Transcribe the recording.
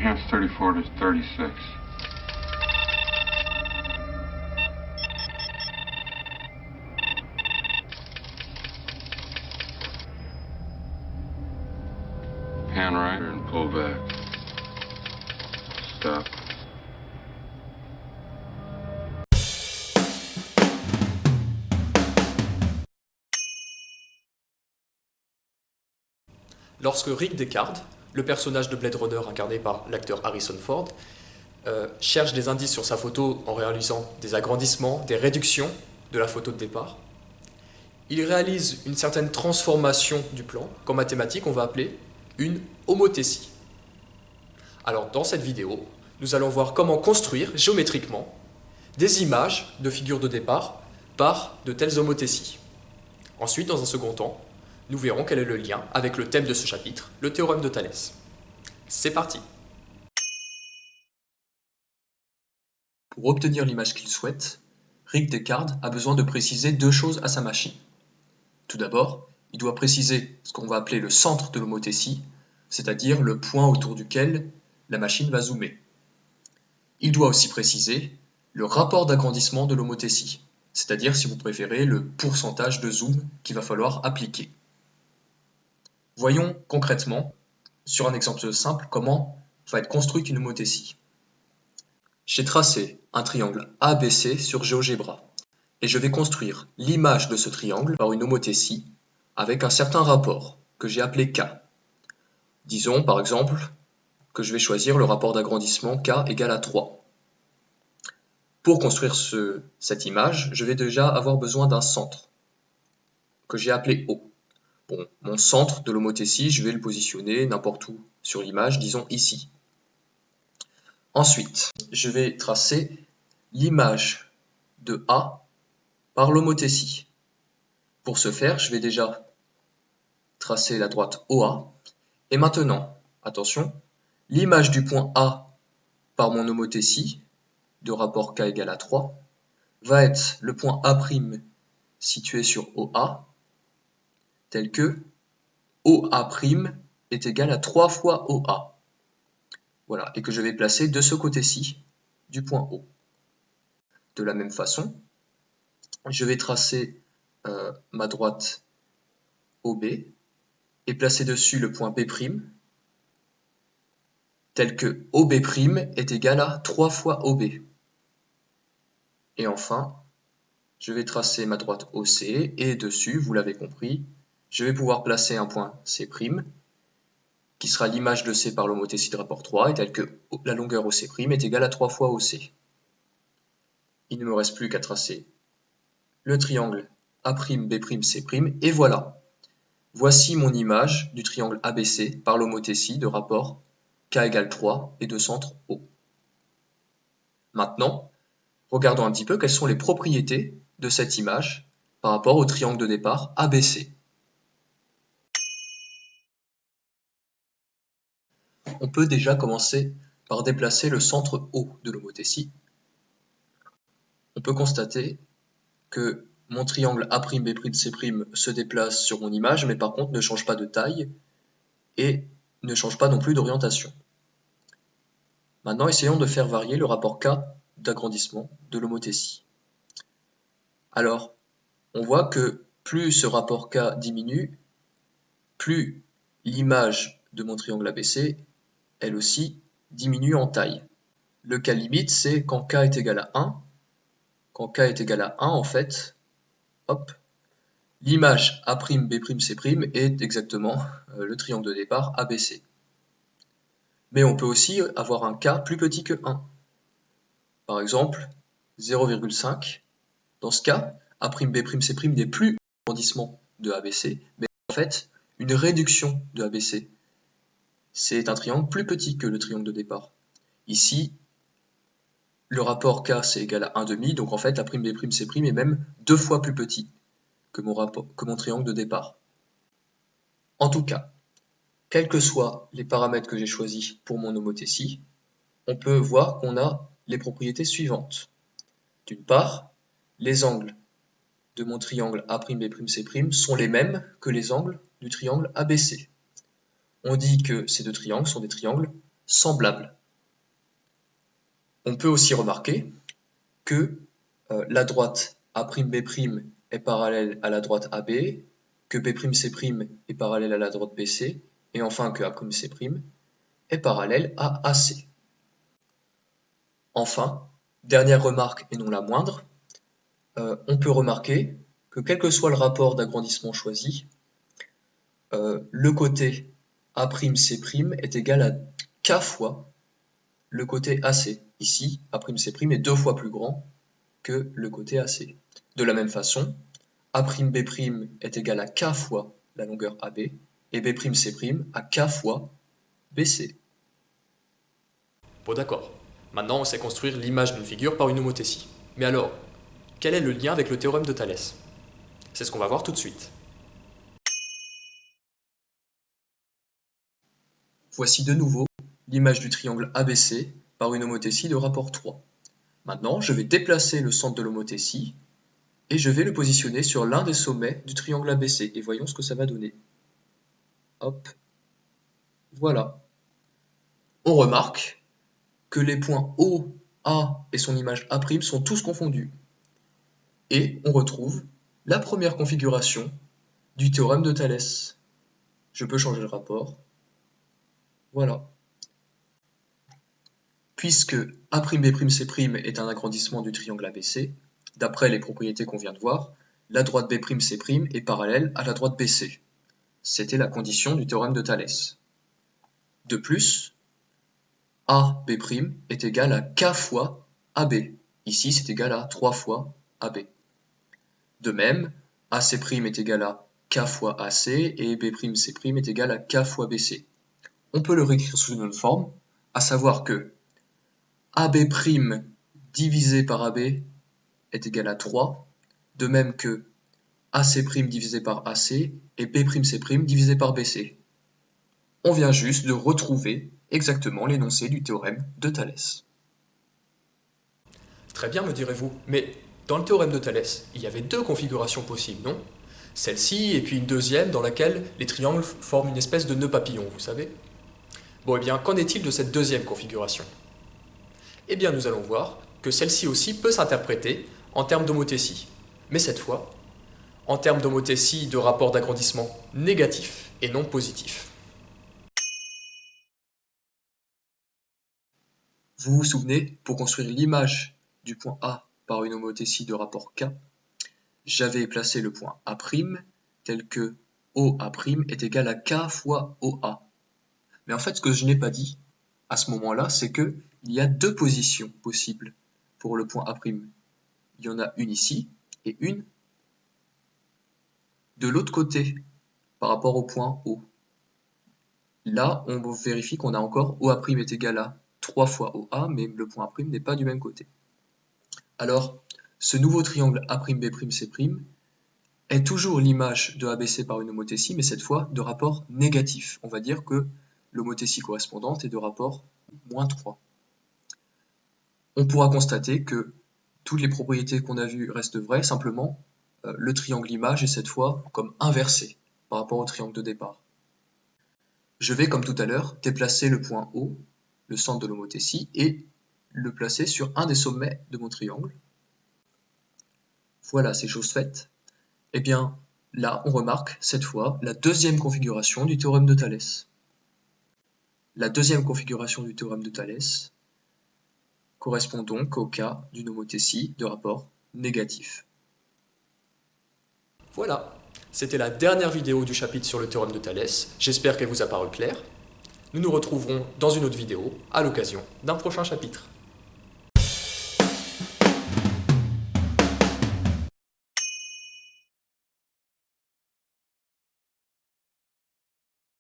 enhance 34 to 36. Pan right and pull back. Stop. Lorsque Rick Deckard, le personnage de Blade Runner incarné par l'acteur Harrison Ford, cherche des indices sur sa photo en réalisant des agrandissements, des réductions de la photo de départ, il réalise une certaine transformation du plan qu'en mathématiques on va appeler une homothétie. Alors dans cette vidéo, nous allons voir comment construire géométriquement des images de figures de départ par de telles homothéties. Ensuite, dans un second temps, nous verrons quel est le lien avec le thème de ce chapitre, le théorème de Thalès. C'est parti! Pour obtenir l'image qu'il souhaite, Rick Deckard a besoin de préciser deux choses à sa machine. Tout d'abord, il doit préciser ce qu'on va appeler le centre de l'homothétie, c'est-à-dire le point autour duquel la machine va zoomer. Il doit aussi préciser le rapport d'agrandissement de l'homothétie, c'est-à-dire, si vous préférez, le pourcentage de zoom qu'il va falloir appliquer. Voyons concrètement, sur un exemple simple, comment va être construite une homothétie. J'ai tracé un triangle ABC sur GeoGebra, et je vais construire l'image de ce triangle par une homothétie avec un certain rapport que j'ai appelé K. Disons par exemple que je vais choisir le rapport d'agrandissement K égale à 3. Pour construire cette image, je vais déjà avoir besoin d'un centre que j'ai appelé O. Bon, mon centre de l'homothétie, je vais le positionner n'importe où sur l'image, disons ici. Ensuite, je vais tracer l'image de A par l'homothétie. Pour ce faire, je vais déjà tracer la droite OA. Et maintenant, attention, l'image du point A par mon homothétie, de rapport K égale à 3, va être le point A' situé sur OA, tel que OA' est égal à 3 fois OA. Voilà, et que je vais placer de ce côté-ci du point O. De la même façon, je vais tracer ma droite OB et placer dessus le point B', tel que OB' est égal à 3 fois OB. Et enfin, je vais tracer ma droite OC et dessus, vous l'avez compris, je vais pouvoir placer un point C', qui sera l'image de C par l'homothétie de rapport 3, et tel que la longueur OC' est égale à 3 fois OC. Il ne me reste plus qu'à tracer le triangle A'B', C', et voilà. Voici mon image du triangle ABC par l'homothétie de rapport K égale 3 et de centre O. Maintenant, regardons un petit peu quelles sont les propriétés de cette image par rapport au triangle de départ ABC. On peut déjà commencer par déplacer le centre O de l'homothétie. On peut constater que mon triangle A'B', C' se déplace sur mon image, mais par contre ne change pas de taille et ne change pas non plus d'orientation. Maintenant, essayons de faire varier le rapport K d'agrandissement de l'homothétie. Alors, on voit que plus ce rapport K diminue, plus l'image de mon triangle ABC, elle aussi, diminue en taille. Le cas limite, c'est quand K est égal à 1. Quand K est égal à 1, en fait, hop, l'image A'B', C' est exactement le triangle de départ ABC. Mais on peut aussi avoir un K plus petit que 1. Par exemple, 0,5. Dans ce cas, A'B', C' n'est plus un agrandissement de ABC, mais en fait une réduction de ABC. C'est un triangle plus petit que le triangle de départ. Ici, le rapport K c'est égal à 1,5, donc en fait A'B', C' est même 2 fois plus petit que mon triangle de départ. En tout cas, quels que soient les paramètres que j'ai choisis pour mon homothétie, on peut voir qu'on a les propriétés suivantes. D'une part, les angles de mon triangle A'B', C' sont les mêmes que les angles du triangle ABC. On dit que ces deux triangles sont des triangles semblables. On peut aussi remarquer que la droite A'B' est parallèle à la droite AB, que B'C' est parallèle à la droite BC, et enfin que A'C' est parallèle à AC. Enfin, dernière remarque et non la moindre, on peut remarquer que quel que soit le rapport d'agrandissement choisi, le côté A'C' est égal à K fois le côté AC. Ici, A'C' est 2 fois plus grand que le côté AC. De la même façon, A'B' est égal à K fois la longueur AB et B'C' à K fois BC. Bon d'accord, maintenant on sait construire l'image d'une figure par une homothétie. Mais alors, quel est le lien avec le théorème de Thalès? C'est ce qu'on va voir tout de suite. Voici de nouveau l'image du triangle ABC par une homothétie de rapport 3. Maintenant, je vais déplacer le centre de l'homothétie et je vais le positionner sur l'un des sommets du triangle ABC. Et voyons ce que ça va donner. Hop. Voilà. On remarque que les points O, A et son image A' sont tous confondus. Et on retrouve la première configuration du théorème de Thalès. Je peux changer le rapport. Voilà. Puisque A'B', C' est un agrandissement du triangle ABC, d'après les propriétés qu'on vient de voir, la droite B'C' est parallèle à la droite BC. C'était la condition du théorème de Thalès. De plus, AB' est égal à K fois AB. Ici, c'est égal à 3 fois AB. De même, AC' est égal à K fois AC et B'C' est égal à K fois BC. On peut le réécrire sous une autre forme, à savoir que AB' divisé par AB est égal à 3, de même que AC' divisé par AC et B'C' divisé par BC. On vient juste de retrouver exactement l'énoncé du théorème de Thalès. Très bien, me direz-vous, mais dans le théorème de Thalès, il y avait 2 configurations possibles, non? Celle-ci et puis une deuxième dans laquelle les triangles forment une espèce de nœud papillon, vous savez? Bon, eh bien, qu'en est-il de cette deuxième configuration? Eh bien, nous allons voir que celle-ci aussi peut s'interpréter en termes d'homothétie, mais cette fois, en termes d'homothétie de rapport d'agrandissement négatif et non positif. Vous vous souvenez, pour construire l'image du point A par une homothétie de rapport K, j'avais placé le point A' tel que OA' est égal à K fois OA. Mais en fait, ce que je n'ai pas dit à ce moment-là, c'est qu'il y a 2 positions possibles pour le point A'. Il y en a une ici et une de l'autre côté par rapport au point O. Là, on vérifie qu'on a encore OA' est égal à 3 fois OA, mais le point A' n'est pas du même côté. Alors, ce nouveau triangle A'B', C' est toujours l'image de ABC par une homothétie, mais cette fois de rapport négatif. On va dire que l'homothétie correspondante est de rapport -3. On pourra constater que toutes les propriétés qu'on a vues restent vraies, simplement le triangle image est cette fois comme inversé par rapport au triangle de départ. Je vais, comme tout à l'heure, déplacer le point O, le centre de l'homothétie, et le placer sur un des sommets de mon triangle. Voilà, c'est chose faite. Eh bien, là, on remarque, cette fois, la deuxième configuration du théorème de Thalès. La deuxième configuration du théorème de Thalès correspond donc au cas d'une homothétie de rapport négatif. Voilà, c'était la dernière vidéo du chapitre sur le théorème de Thalès. J'espère qu'elle vous a paru claire. Nous nous retrouverons dans une autre vidéo à l'occasion d'un prochain chapitre.